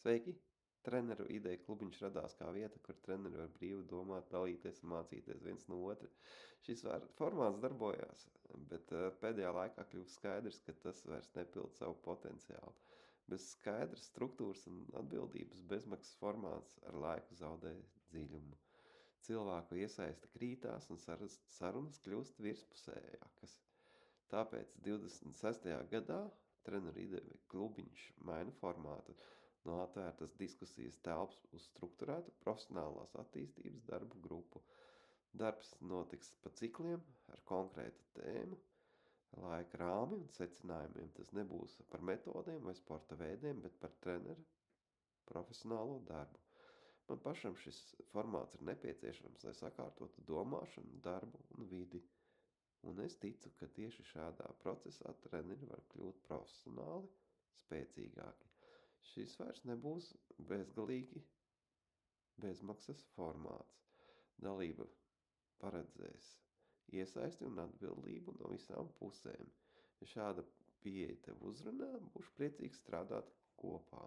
Sveiki! Treneru ideja klubiņš radās kā vieta, kur treneri var brīvi domāt, dalīties un mācīties viens no otra. Šis formāts darbojās, bet pēdējā laikā kļuva skaidrs, ka tas vairs nepild savu potenciālu. Bez skaidras struktūras un atbildības bezmaksas formāts ar laiku zaudē dziļumu. Cilvēku iesaista krītās un sarunas kļūst virspusējākas. Tāpēc 26. gadā treneru ideja klubiņš maina formātu no atvērtas diskusijas telpas uz strukturētu profesionālās attīstības darbu grupu. Darbs notiks pa cikliem ar konkrētu tēmu, laika rāmi un secinājumiem. Tas nebūs par metodēm vai sporta veidiem, bet par treneru profesionālo darbu. Man pašam šis formāts ir nepieciešams, lai sakārtotu domāšanu, darbu un vidi. Un es ticu, ka tieši šādā procesā treneri var kļūt profesionāli, spēcīgāki. Šis vairs nebūs bezgalīgi bezmaksas formāts. Dalība paredzēs iesaisti un atbildību no visām pusēm. Ja šāda pieeja tev uzrunā, būšu priecīgs strādāt kopā.